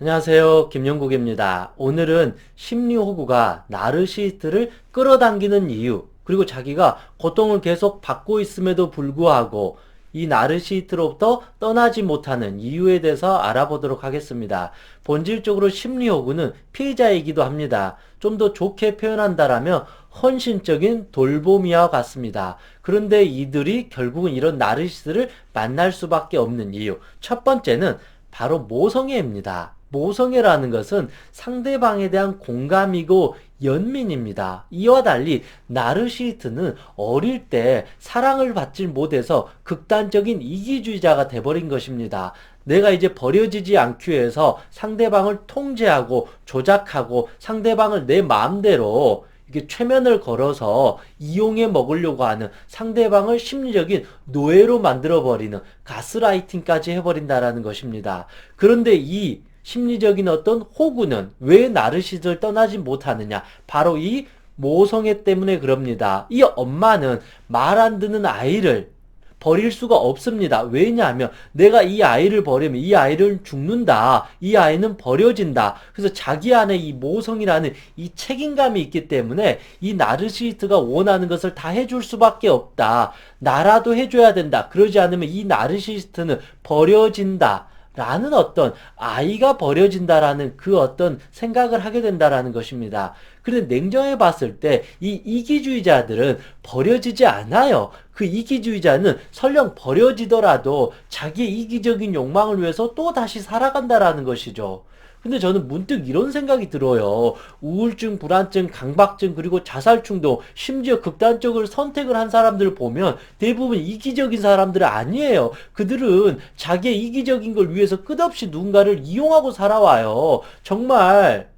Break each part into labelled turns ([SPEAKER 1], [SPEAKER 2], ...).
[SPEAKER 1] 안녕하세요. 김영국입니다. 오늘은 심리호구가 나르시스트를 끌어당기는 이유, 그리고 자기가 고통을 계속 받고 있음에도 불구하고 이 나르시스트로부터 떠나지 못하는 이유에 대해서 알아보도록 하겠습니다. 본질적으로 심리호구는 피해자이기도 합니다. 좀 더 좋게 표현한다라면 헌신적인 돌보미와 같습니다. 그런데 이들이 결국은 이런 나르시스트를 만날 수밖에 없는 이유. 첫 번째는 바로 모성애입니다. 모성애라는 것은 상대방에 대한 공감이고 연민입니다. 이와 달리 나르시스트는 어릴 때 사랑을 받지 못해서 극단적인 이기주의자가 돼버린 것입니다. 내가 이제 버려지지 않기 위해서 상대방을 통제하고 조작하고 상대방을 내 마음대로 이게 최면을 걸어서 이용해 먹으려고 하는, 상대방을 심리적인 노예로 만들어버리는 가스라이팅까지 해버린다라는 것입니다. 그런데 이 심리적인 어떤 호구는 왜 나르시스트를 떠나지 못하느냐? 바로 이 모성애 때문에 그럽니다. 이 엄마는 말 안 듣는 아이를 버릴 수가 없습니다. 왜냐하면 내가 이 아이를 버리면 이 아이는 죽는다. 이 아이는 버려진다. 그래서 자기 안에 이 모성이라는 이 책임감이 있기 때문에 이 나르시스트가 원하는 것을 다 해줄 수밖에 없다. 나라도 해줘야 된다. 그러지 않으면 이 나르시스트는 버려진다. 라는 어떤 아이가 버려진다라는 그 어떤 생각을 하게 된다라는 것입니다. 그런데 냉정해 봤을 때 이 이기주의자들은 버려지지 않아요. 그 이기주의자는 설령 버려지더라도 자기의 이기적인 욕망을 위해서 또 다시 살아간다라는 것이죠. 근데 저는 문득 이런 생각이 들어요. 우울증, 불안증, 강박증, 그리고 자살충동, 심지어 극단적으로 선택을 한 사람들을 보면 대부분 이기적인 사람들은 아니에요. 그들은 자기의 이기적인 걸 위해서 끝없이 누군가를 이용하고 살아와요. 정말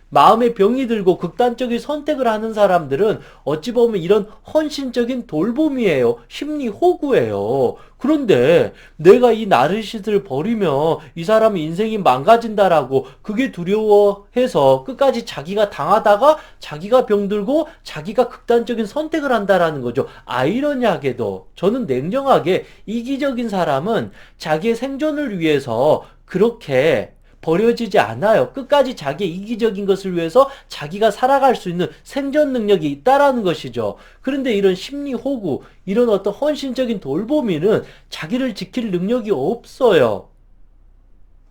[SPEAKER 1] 마음에 병이 들고 극단적인 선택을 하는 사람들은 어찌 보면 이런 헌신적인 돌봄이에요. 심리 호구예요. 그런데 내가 이 나르시스트를 버리면 이 사람의 인생이 망가진다라고 그게 두려워해서 끝까지 자기가 당하다가 자기가 병들고 자기가 극단적인 선택을 한다라는 거죠. 아이러니하게도 저는 냉정하게 이기적인 사람은 자기의 생존을 위해서 그렇게 버려지지 않아요. 끝까지 자기의 이기적인 것을 위해서 자기가 살아갈 수 있는 생존 능력이 있다라는 것이죠. 그런데 이런 심리 호구, 이런 어떤 헌신적인 돌보미는 자기를 지킬 능력이 없어요.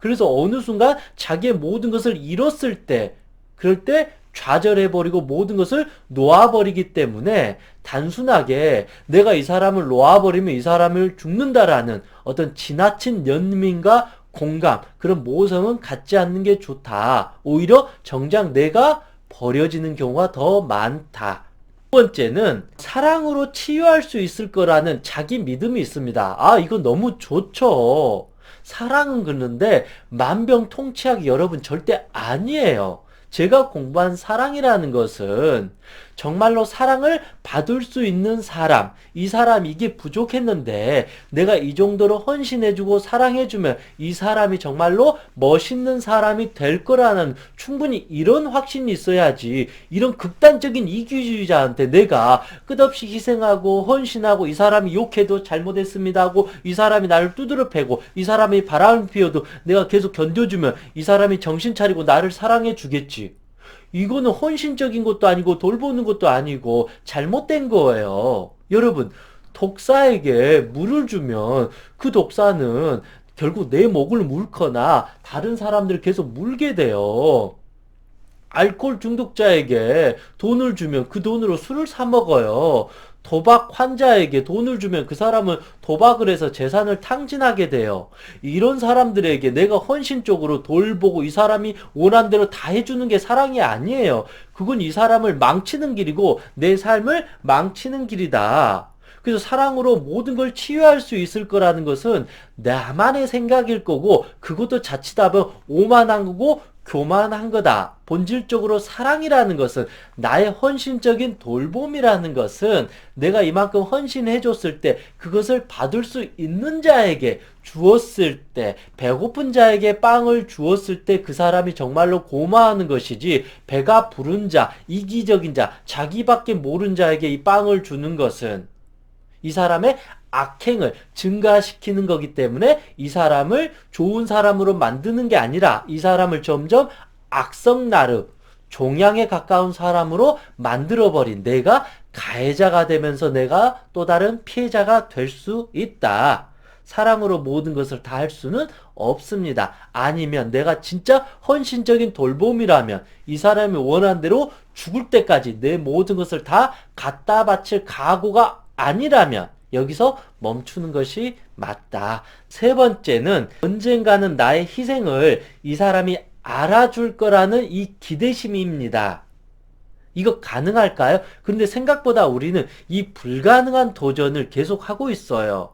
[SPEAKER 1] 그래서 어느 순간 자기의 모든 것을 잃었을 때, 그럴 때 좌절해버리고 모든 것을 놓아버리기 때문에 단순하게 내가 이 사람을 놓아버리면 이 사람을 죽는다라는 어떤 지나친 연민과 공감, 그런 모성은 갖지 않는 게 좋다. 오히려 정작 내가 버려지는 경우가 더 많다. 두 번째는 사랑으로 치유할 수 있을 거라는 자기 믿음이 있습니다. 아, 이건 너무 좋죠. 사랑은 그런데 만병통치약이 여러분 절대 아니에요. 제가 공부한 사랑이라는 것은 정말로 사랑을 받을 수 있는 사람, 이 사람 이게 부족했는데 내가 이 정도로 헌신해주고 사랑해주면 이 사람이 정말로 멋있는 사람이 될 거라는 충분히 이런 확신이 있어야지, 이런 극단적인 이기주의자한테 내가 끝없이 희생하고 헌신하고 이 사람이 욕해도 잘못했습니다 하고 이 사람이 나를 두드려 패고 이 사람이 바람을 피워도 내가 계속 견뎌주면 이 사람이 정신 차리고 나를 사랑해 주겠지. 이거는 헌신적인 것도 아니고 돌보는 것도 아니고 잘못된 거예요. 여러분, 독사에게 물을 주면 그 독사는 결국 내 목을 물거나 다른 사람들을 계속 물게 돼요. 알코올 중독자에게 돈을 주면 그 돈으로 술을 사 먹어요. 도박 환자에게 돈을 주면 그 사람은 도박을 해서 재산을 탕진하게 돼요. 이런 사람들에게 내가 헌신적으로 돌보고 이 사람이 원한 대로 다 해주는 게 사랑이 아니에요. 그건 이 사람을 망치는 길이고 내 삶을 망치는 길이다. 그래서 사랑으로 모든 걸 치유할 수 있을 거라는 것은 나만의 생각일 거고, 그것도 자칫하면 오만한 거고 교만한 거다. 본질적으로 사랑이라는 것은, 나의 헌신적인 돌봄이라는 것은 내가 이만큼 헌신해줬을 때 그것을 받을 수 있는 자에게 주었을 때, 배고픈 자에게 빵을 주었을 때 그 사람이 정말로 고마워하는 것이지, 배가 부른 자, 이기적인 자, 자기밖에 모르는 자에게 이 빵을 주는 것은 이 사람의 악행을 증가시키는 거기 때문에 이 사람을 좋은 사람으로 만드는 게 아니라 이 사람을 점점 악성나르, 종양에 가까운 사람으로 만들어버린, 내가 가해자가 되면서 내가 또 다른 피해자가 될 수 있다. 사랑으로 모든 것을 다 할 수는 없습니다. 아니면 내가 진짜 헌신적인 돌봄이라면 이 사람이 원하는 대로 죽을 때까지 내 모든 것을 다 갖다 바칠 각오가 아니라면 여기서 멈추는 것이 맞다. 세 번째는 언젠가는 나의 희생을 이 사람이 알아줄 거라는 이 기대심입니다. 이거 가능할까요? 근데 생각보다 우리는 이 불가능한 도전을 계속하고 있어요.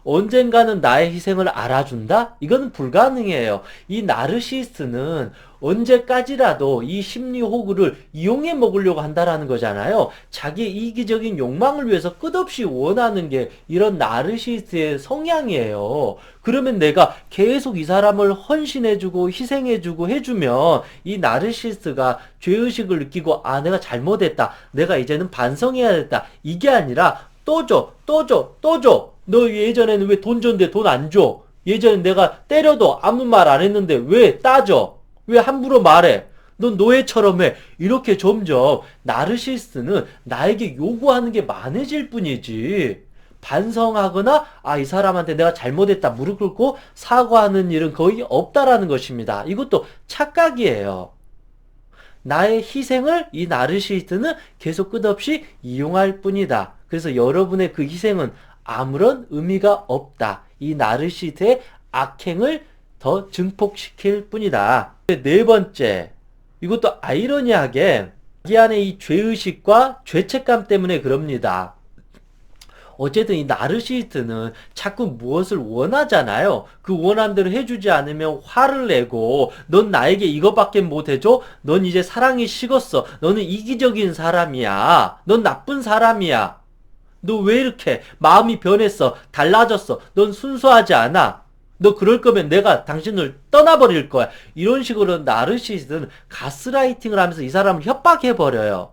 [SPEAKER 1] 언젠가는 나의 희생을 알아준다? 이건 불가능해요. 이 나르시스트는 언제까지라도 이 심리 호구를 이용해 먹으려고 한다라는 거잖아요. 자기의 이기적인 욕망을 위해서 끝없이 원하는 게 이런 나르시스트의 성향이에요. 그러면 내가 계속 이 사람을 헌신해주고 희생해주고 해주면 이 나르시스트가 죄의식을 느끼고 아, 내가 잘못했다. 내가 이제는 반성해야겠다. 이게 아니라 또 줘, 또 줘, 또 줘. 너 예전에는 왜 돈 줬는데 돈 안 줘? 예전에 내가 때려도 아무 말 안 했는데 왜 따져? 왜 함부로 말해? 넌 노예처럼 해. 이렇게 점점 나르시스트는 나에게 요구하는 게 많아질 뿐이지. 반성하거나 아, 이 사람한테 내가 잘못했다 무릎 꿇고 사과하는 일은 거의 없다라는 것입니다. 이것도 착각이에요. 나의 희생을 이 나르시스트는 계속 끝없이 이용할 뿐이다. 그래서 여러분의 그 희생은 아무런 의미가 없다. 이 나르시스트의 악행을 더 증폭시킬 뿐이다. 네 번째, 이것도 아이러니하게 자기 안에 이 죄의식과 죄책감 때문에 그럽니다. 어쨌든 이 나르시스트는 자꾸 무엇을 원하잖아요. 그 원한 대로 해주지 않으면 화를 내고 넌 나에게 이거밖에 못 해줘? 넌 이제 사랑이 식었어. 너는 이기적인 사람이야. 넌 나쁜 사람이야. 너 왜 이렇게 마음이 변했어? 달라졌어. 넌 순수하지 않아. 너 그럴 거면 내가 당신을 떠나버릴 거야. 이런 식으로 나르시스트는 가스라이팅을 하면서 이 사람을 협박해버려요.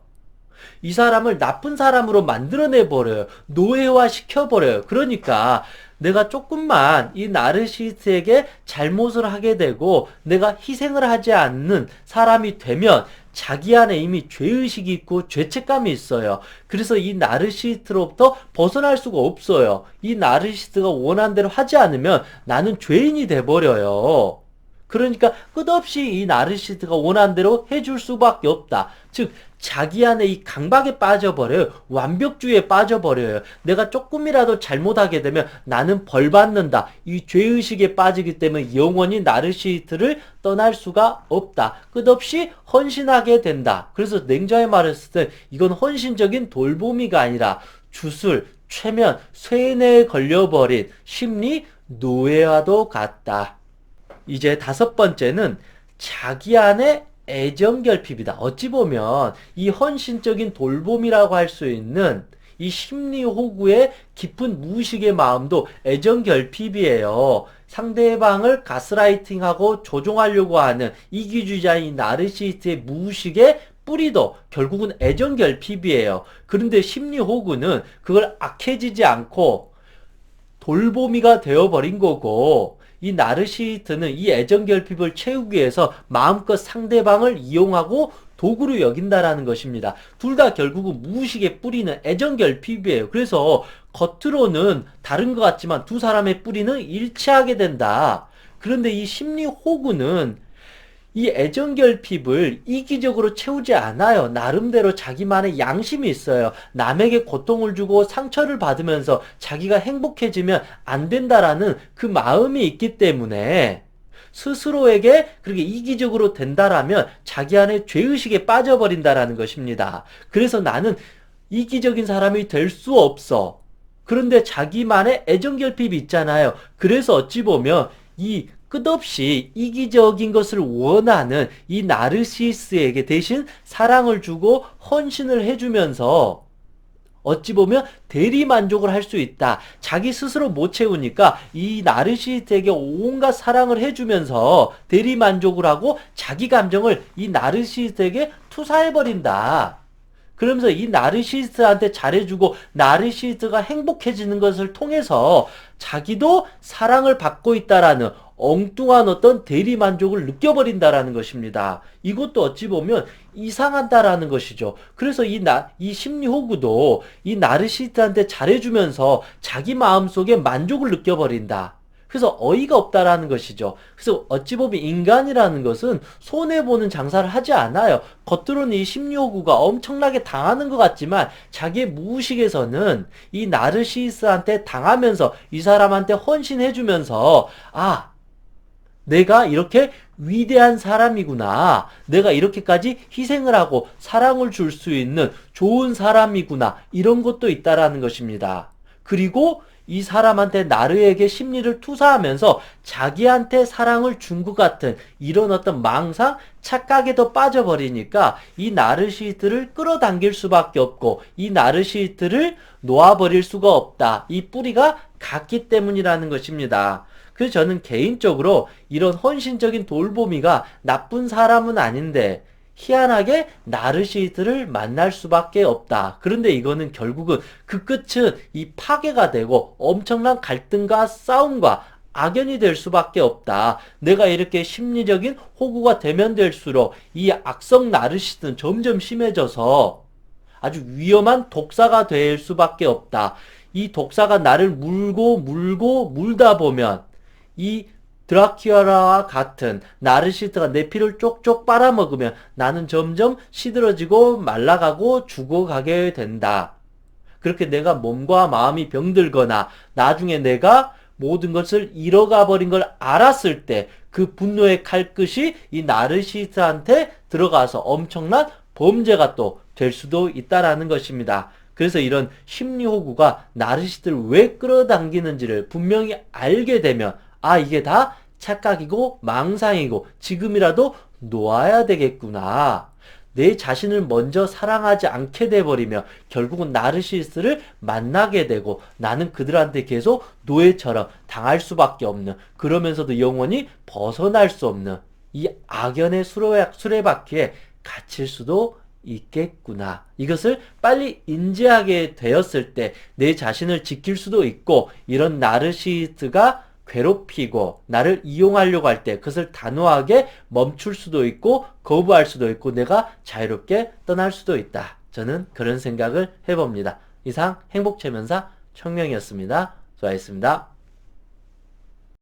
[SPEAKER 1] 이 사람을 나쁜 사람으로 만들어내버려요. 노예화 시켜버려요. 그러니까 내가 조금만 이 나르시스트에게 잘못을 하게 되고 내가 희생을 하지 않는 사람이 되면 자기 안에 이미 죄의식이 있고 죄책감이 있어요. 그래서 이 나르시스트로부터 벗어날 수가 없어요. 이 나르시스트가 원하는 대로 하지 않으면 나는 죄인이 돼버려요. 그러니까 끝없이 이 나르시스트가 원하는 대로 해줄 수밖에 없다. 즉 자기 안에 이 강박에 빠져버려요. 완벽주의에 빠져버려요. 내가 조금이라도 잘못하게 되면 나는 벌 받는다. 이 죄의식에 빠지기 때문에 영원히 나르시스트를 떠날 수가 없다. 끝없이 헌신하게 된다. 그래서 냉정히 말했을 때 이건 헌신적인 돌보미가 아니라 주술, 최면, 쇠뇌에 걸려버린 심리 노예와도 같다. 이제 다섯 번째는 자기 안에 애정결핍이다. 어찌 보면 이 헌신적인 돌봄이라고 할 수 있는 이 심리 호구의 깊은 무의식의 마음도 애정결핍이에요. 상대방을 가스라이팅하고 조종하려고 하는 이기주의자인 나르시스트의 무의식의 뿌리도 결국은 애정결핍이에요. 그런데 심리 호구는 그걸 악해지지 않고 돌보미가 되어버린 거고, 이 나르시스트는 이 애정결핍을 채우기 위해서 마음껏 상대방을 이용하고 도구로 여긴다라는 것입니다. 둘 다 결국은 무의식의 뿌리는 애정결핍이에요. 그래서 겉으로는 다른 것 같지만 두 사람의 뿌리는 일치하게 된다. 그런데 이 심리 호구는 이 애정결핍을 이기적으로 채우지 않아요. 나름대로 자기만의 양심이 있어요. 남에게 고통을 주고 상처를 받으면서 자기가 행복해지면 안 된다라는 그 마음이 있기 때문에 스스로에게 그렇게 이기적으로 된다라면 자기 안에 죄의식에 빠져버린다라는 것입니다. 그래서 나는 이기적인 사람이 될 수 없어. 그런데 자기만의 애정결핍이 있잖아요. 그래서 어찌 보면 이 끝없이 이기적인 것을 원하는 이 나르시스에게 대신 사랑을 주고 헌신을 해주면서 어찌 보면 대리 만족을 할 수 있다. 자기 스스로 못 채우니까 이 나르시스트에게 온갖 사랑을 해주면서 대리 만족을 하고 자기 감정을 이 나르시스트에게 투사해버린다. 그러면서 이 나르시스트한테 잘해주고 나르시스트가 행복해지는 것을 통해서 자기도 사랑을 받고 있다라는 엉뚱한 어떤 대리만족을 느껴버린다라는 것입니다. 이것도 어찌 보면 이상하다라는 것이죠. 그래서 이 심리호구도 이 나르시스트한테 잘해주면서 자기 마음속에 만족을 느껴버린다. 그래서 어이가 없다라는 것이죠. 그래서 어찌 보면 인간이라는 것은 손해보는 장사를 하지 않아요. 겉으로는 이 심리호구가 엄청나게 당하는 것 같지만 자기의 무의식에서는 이 나르시스한테 당하면서 이 사람한테 헌신해주면서 내가 이렇게 위대한 사람이구나. 내가 이렇게까지 희생을 하고 사랑을 줄 수 있는 좋은 사람이구나. 이런 것도 있다라는 것입니다. 그리고 이 사람한테 나르에게 심리를 투사하면서 자기한테 사랑을 준 것 같은 이런 어떤 망상, 착각에도 빠져버리니까 이 나르시스트를 끌어당길 수밖에 없고 이 나르시스트를 놓아버릴 수가 없다. 이 뿌리가 같기 때문이라는 것입니다. 그래서 저는 개인적으로 이런 헌신적인 돌보미가 나쁜 사람은 아닌데 희한하게 나르시스트를 만날 수밖에 없다. 그런데 이거는 결국은 그 끝은 이 파괴가 되고 엄청난 갈등과 싸움과 악연이 될 수밖에 없다. 내가 이렇게 심리적인 호구가 되면 될수록 이 악성 나르시스트는 점점 심해져서 아주 위험한 독사가 될 수밖에 없다. 이 독사가 나를 물다 보면 이 드라큘라와 같은 나르시스트가 내 피를 쪽쪽 빨아먹으면 나는 점점 시들어지고 말라가고 죽어가게 된다. 그렇게 내가 몸과 마음이 병들거나 나중에 내가 모든 것을 잃어가 버린 걸 알았을 때 그 분노의 칼끝이 이 나르시스트한테 들어가서 엄청난 범죄가 또 될 수도 있다라는 것입니다. 그래서 이런 심리호구가 나르시스트를 왜 끌어당기는지를 분명히 알게 되면 이게 다 착각이고 망상이고 지금이라도 놓아야 되겠구나. 내 자신을 먼저 사랑하지 않게 돼버리면 결국은 나르시스트를 만나게 되고 나는 그들한테 계속 노예처럼 당할 수밖에 없는, 그러면서도 영원히 벗어날 수 없는 이 악연의 수레바퀴에 갇힐 수도 있겠구나. 이것을 빨리 인지하게 되었을 때 내 자신을 지킬 수도 있고, 이런 나르시스트가 괴롭히고 나를 이용하려고 할 때 그것을 단호하게 멈출 수도 있고 거부할 수도 있고 내가 자유롭게 떠날 수도 있다. 저는 그런 생각을 해봅니다. 이상 행복최면사 청명이었습니다. 수고하셨습니다.